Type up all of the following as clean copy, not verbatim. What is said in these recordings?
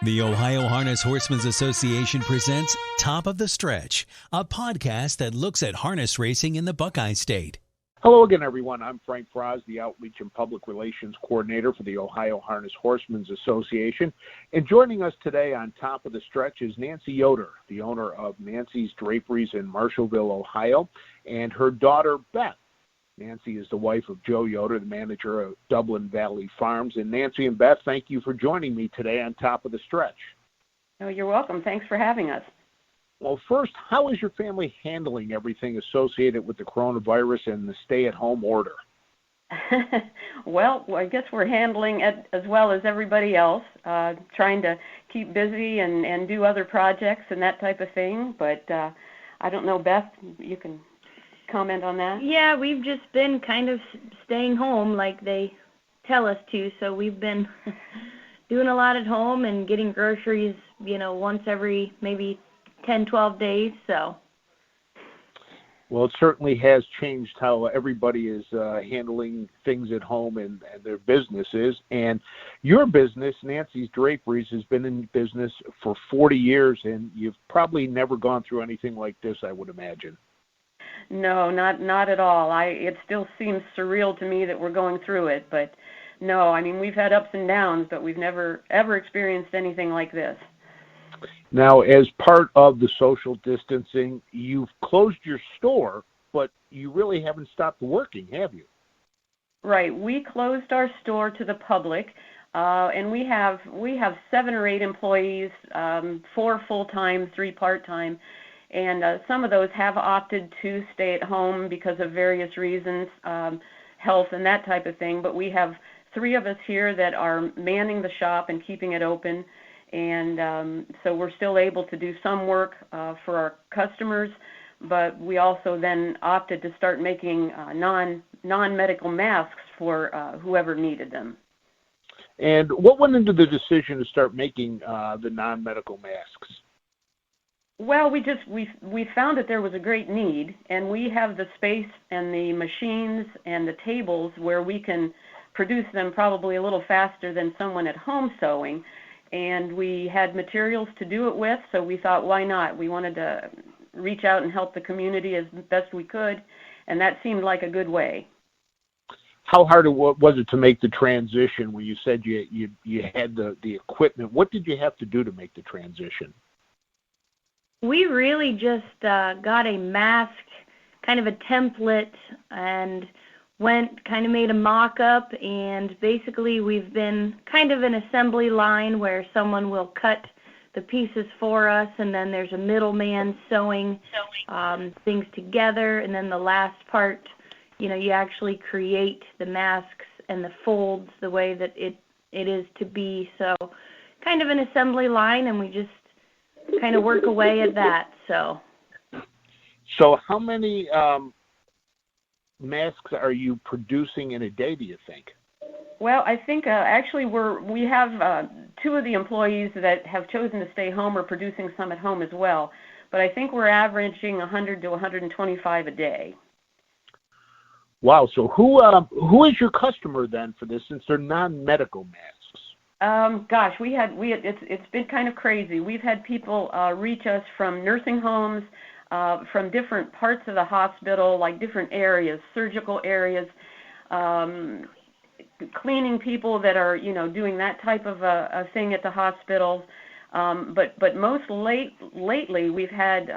The Ohio Harness Horsemen's Association presents Top of the Stretch, a podcast that looks at harness racing in the Buckeye State. Hello again, everyone. I'm Frank Froz, the Outreach and Public Relations Coordinator for the Ohio Harness Horsemen's Association. And joining us today on Top of the Stretch is Nancy Yoder, the owner of Nancy's Draperies in Marshallville, Ohio, and her daughter, Beth. Nancy is the wife of Joe Yoder, the manager of Dublin Valley Farms. And Nancy and Beth, thank you for joining me today on Top of the Stretch. Oh, you're welcome. Thanks for having us. Well, first, how is your family handling everything associated with the coronavirus and the stay-at-home order? Well, I guess we're handling it as well as everybody else, trying to keep busy and do other projects and that type of thing. But I don't know, Beth, you can comment on that? Yeah, we've just been kind of staying home like they tell us to, so we've been doing a lot at home and getting groceries, once every maybe 10, 12 days, so. Well, it certainly has changed how everybody is handling things at home and their businesses. And your business, Nancy's Draperies, has been in business for 40 years, and you've probably never gone through anything like this, I would imagine. No, not at all. It still seems surreal to me that we're going through it, but no, I mean, we've had ups and downs, but we've never, ever experienced anything like this. Now, as part of the social distancing, you've closed your store, but you really haven't stopped working, have you? Right. We closed our store to the public, and we have 7 or 8 employees, 4 full-time, 3 part-time, and some of those have opted to stay at home because of various reasons, health and that type of thing. But we have 3 of us here that are manning the shop and keeping it open. And so we're still able to do some work for our customers, but we also then opted to start making non-medical masks for whoever needed them. And what went into the decision to start making the non-medical masks? Well, we found that there was a great need, and we have the space and the machines and the tables where we can produce them probably a little faster than someone at home sewing. And we had materials to do it with, so we thought, why not? We wanted to reach out and help the community as best we could, and that seemed like a good way. How hard was it to make the transition when you said you had the equipment? What did you have to do to make the transition? We really just got a mask, kind of a template, and made a mock-up, and basically we've been kind of an assembly line where someone will cut the pieces for us, and then there's a middleman sewing things together, and then the last part, you actually create the masks and the folds the way that it is to be. So kind of an assembly line, and we just kind of work away at that. So how many masks are you producing in a day, do you think? Well, I think actually we have 2 of the employees that have chosen to stay home or producing some at home as well, but I think we're averaging 100 to 125 a day. Wow, so who is your customer then for this, since they're non-medical masks? Gosh, it's been kind of crazy. We've had people reach us from nursing homes, from different parts of the hospital, like different areas, surgical areas, cleaning people that are, doing that type of a thing at the hospitals. But most lately, we've had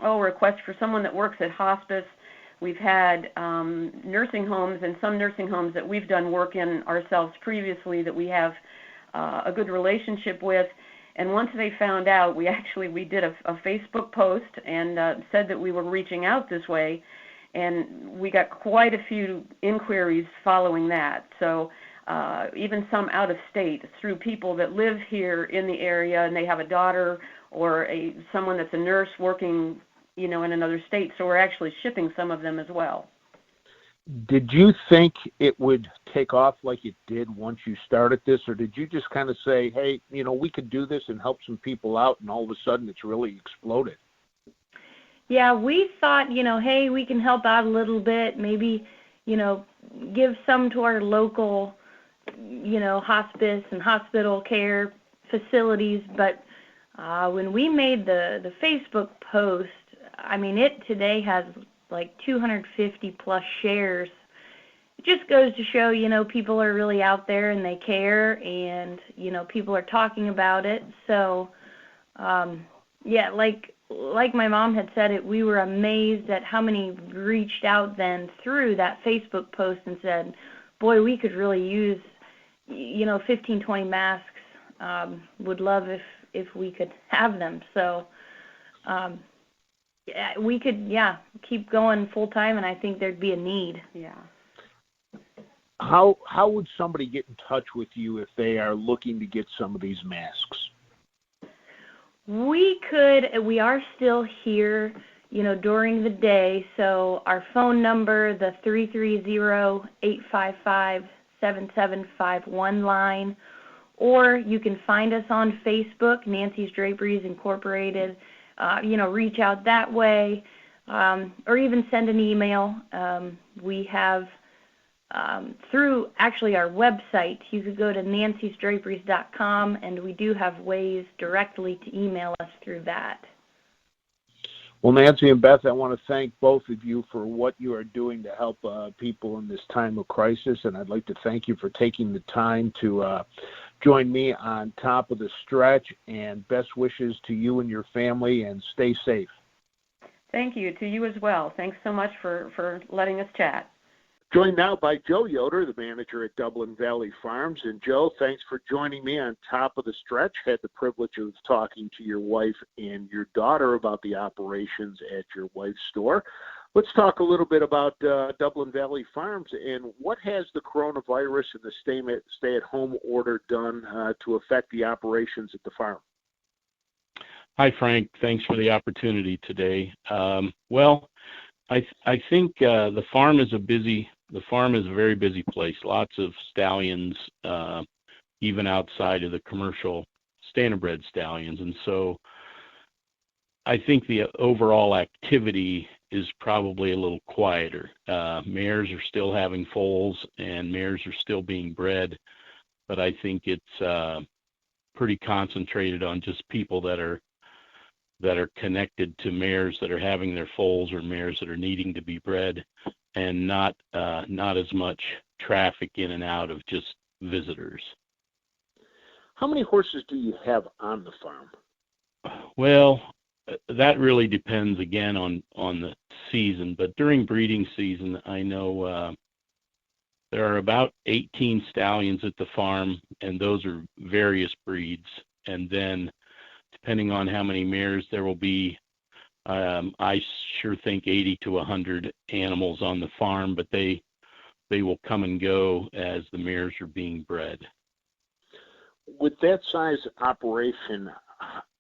requests for someone that works at hospice. We've had nursing homes, and some nursing homes that we've done work in ourselves previously that we have a good relationship with. And once they found out, we did a Facebook post and said that we were reaching out this way, and we got quite a few inquiries following that. So even some out of state, through people that live here in the area, and they have a daughter or someone that's a nurse working, in another state. So we're actually shipping some of them as well. Did you think it would take off like it did once you started this, or did you just kind of say, hey, we could do this and help some people out, and all of a sudden it's really exploded? Yeah, we thought, hey, we can help out a little bit, maybe, give some to our local, hospice and hospital care facilities, but when we made the Facebook post, I mean, it today has like 250 plus shares. It just goes to show, people are really out there and they care, and, people are talking about it. So, yeah, like my mom had said, we were amazed at how many reached out then through that Facebook post and said, boy, we could really use, 15, 20 masks. Would love if we could have them. So, we could, keep going full time, and I think there'd be a need. Yeah. How would somebody get in touch with you if they are looking to get some of these masks? We are still here, during the day. So our phone number, the 330-855-7751 line, or you can find us on Facebook, Nancy's Draperies Incorporated. Reach out that way, or even send an email. We have through actually our website, you could go to nancysdraperies.com, and we do have ways directly to email us through that. Well, Nancy and Beth, I want to thank both of you for what you are doing to help people in this time of crisis, and I'd like to thank you for taking the time to join me on Top of the Stretch, and best wishes to you and your family, and stay safe. Thank you, to you as well. Thanks so much for letting us chat. Joined now by Joe Yoder, the manager at Dublin Valley Farms. And Joe, thanks for joining me on Top of the Stretch. Had the privilege of talking to your wife and your daughter about the operations at your wife's store. Let's talk a little bit about Dublin Valley Farms and what has the coronavirus and the stay-at-home order done to affect the operations at the farm? Hi, Frank. Thanks for the opportunity today. I think the farm is a very busy place. Lots of stallions, even outside of the commercial standardbred stallions. And so I think the overall activity is probably a little quieter. Mares are still having foals and mares are still being bred, but I think it's pretty concentrated on just people that are connected to mares that are having their foals or mares that are needing to be bred, and not as much traffic in and out of just visitors. How many horses do you have on the farm? Well, that really depends again on the season, but during breeding season, I know there are about 18 stallions at the farm, and those are various breeds. And then depending on how many mares there will be, I sure think 80 to 100 animals on the farm, but they will come and go as the mares are being bred. With that size operation,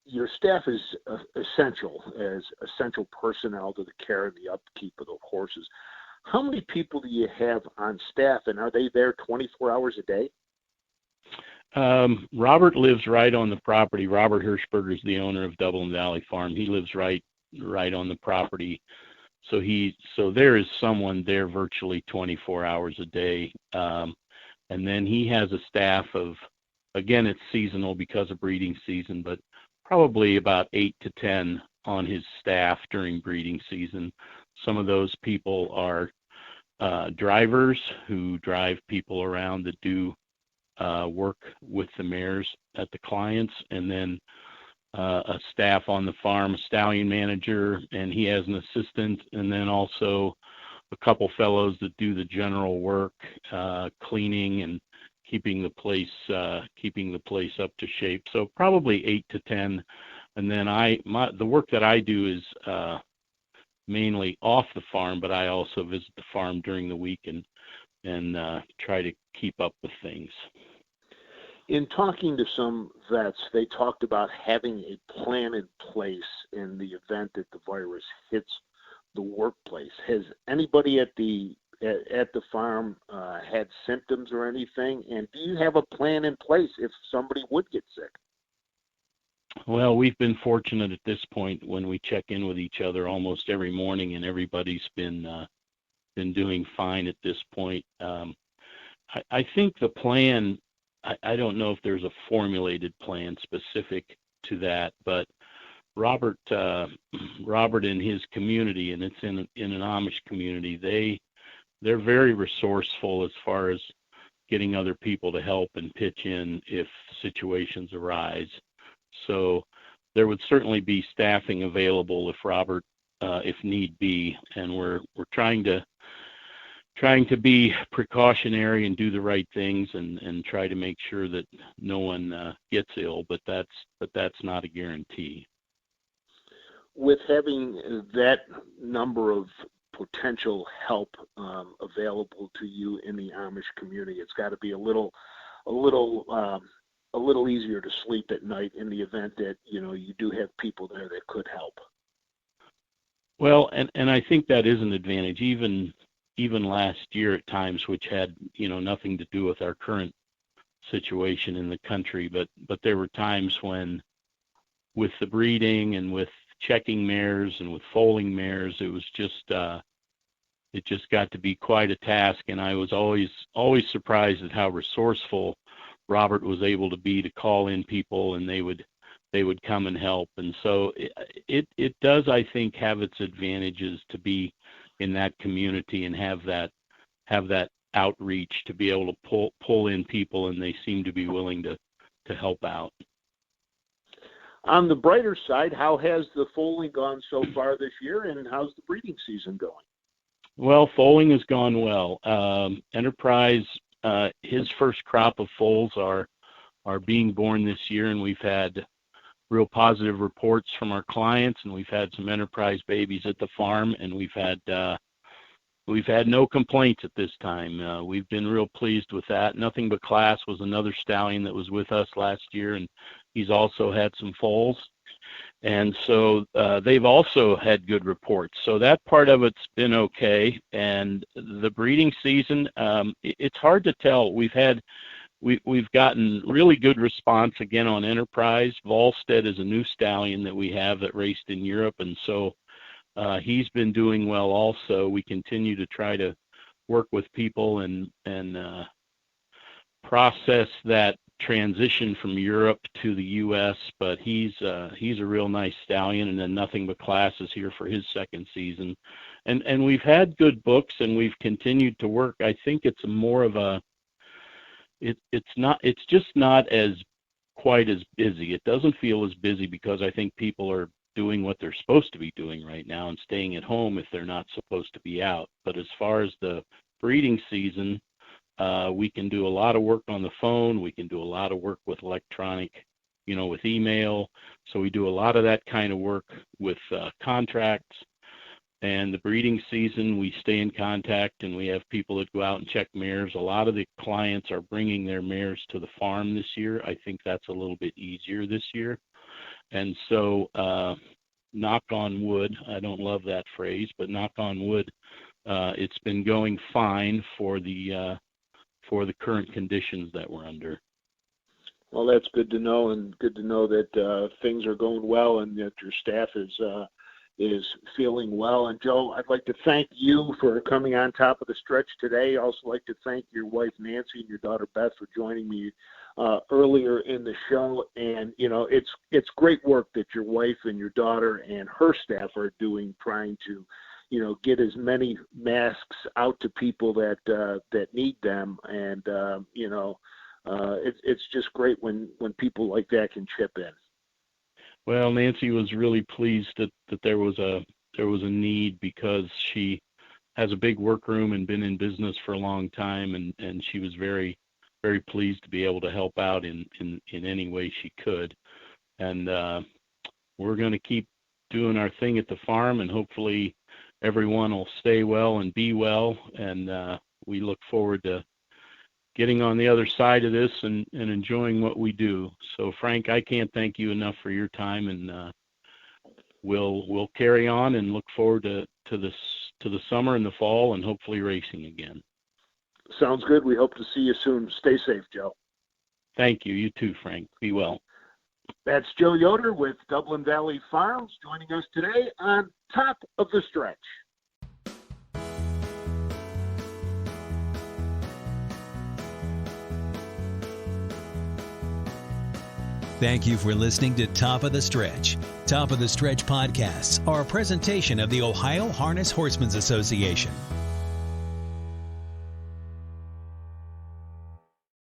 your staff is essential personnel to the care and the upkeep of the horses. How many people do you have on staff, and are they there 24 hours a day? Robert lives right on the property. Robert Hirschberger is the owner of Dublin Valley Farm. He lives right on the property. So there is someone there virtually 24 hours a day. And then he has a staff of, again, it's seasonal because of breeding season, but probably about 8 to 10 on his staff during breeding season. Some of those people are drivers who drive people around that do work with the mares at the clients, and then a staff on the farm, a stallion manager, and he has an assistant, and then also a couple fellows that do the general work, cleaning and keeping the place up to shape. So probably 8 to 10, and then the work that I do is mainly off the farm, but I also visit the farm during the week and try to keep up with things. In talking to some vets, they talked about having a plan in place in the event that the virus hits the workplace. Has anybody at the farm had symptoms or anything? And do you have a plan in place if somebody would get sick? Well, we've been fortunate at this point when we check in with each other almost every morning, and everybody's been doing fine at this point. I think the plan I don't know if there's a formulated plan specific to that, but Robert and his community, and it's in an Amish community, they're very resourceful as far as getting other people to help and pitch in if situations arise. So there would certainly be staffing available if Robert, if need be, and we're trying to be precautionary and do the right things and try to make sure that no one gets ill, but that's not a guarantee. With having that number of potential help available to you in the Amish community, it's got to be a little easier to sleep at night in the event that you do have people there that could help. Well, and I think that is an advantage. Even last year at times, which had nothing to do with our current situation in the country, but there were times when, with the breeding and with checking mares and with foaling mares, it was just it just got to be quite a task, and I was always surprised at how resourceful Robert was able to be to call in people, and they would come and help. And so it does, I think, have its advantages to be in that community and have that outreach to be able to pull in people, and they seem to be willing to help out. On the brighter side, how has the foaling gone so far this year, and how's the breeding season going? Well, foaling has gone well. Enterprise, his first crop of foals are being born this year, and we've had real positive reports from our clients, and we've had some Enterprise babies at the farm, and we've had no complaints at this time. We've been real pleased with that. Nothing But Class was another stallion that was with us last year, and he's also had some foals. And so they've also had good reports. So that part of it's been okay. And the breeding season, it's hard to tell. We've gotten really good response again on Enterprise. Volstead is a new stallion that we have that raced in Europe, and so he's been doing well also. We continue to try to work with people and process that transition from Europe to the U.S., but he's a real nice stallion. And then Nothing But Class is here for his second season, and we've had good books, and we've continued to work. I think it's more of a it's just not as quite as busy. It doesn't feel as busy because I think people are doing what they're supposed to be doing right now and staying at home if they're not supposed to be out. But as far as the breeding season, we can do a lot of work on the phone. We can do a lot of work with electronic, with email. So we do a lot of that kind of work with contracts. And the breeding season, we stay in contact, and we have people that go out and check mares. A lot of the clients are bringing their mares to the farm this year. I think that's a little bit easier this year. And so, knock on wood, I don't love that phrase, but knock on wood, it's been going fine for the current conditions that we're under. Well, that's good to know, and good to know that things are going well and that your staff is feeling well. And Joe, I'd like to thank you for coming on Top of the Stretch today. I'd also like to thank your wife Nancy and your daughter Beth for joining me earlier in the show. And it's great work that your wife and your daughter and her staff are doing, trying to get as many masks out to people that need them. And it's just great when people like that can chip in. Well, Nancy was really pleased that there was a need, because she has a big workroom and been in business for a long time, and she was very, very pleased to be able to help out in any way she could. And we're going to keep doing our thing at the farm, and hopefully everyone will stay well and be well. And we look forward to getting on the other side of this and enjoying what we do. So, Frank, I can't thank you enough for your time, and we'll carry on and look forward to the summer and the fall, and hopefully racing again. Sounds good. We hope to see you soon. Stay safe, Joe. Thank you. You too, Frank. Be well. That's Joe Yoder with Dublin Valley Farms joining us today on Top of the Stretch. Thank you for listening to Top of the Stretch. Top of the Stretch podcasts are a presentation of the Ohio Harness Horsemen's Association.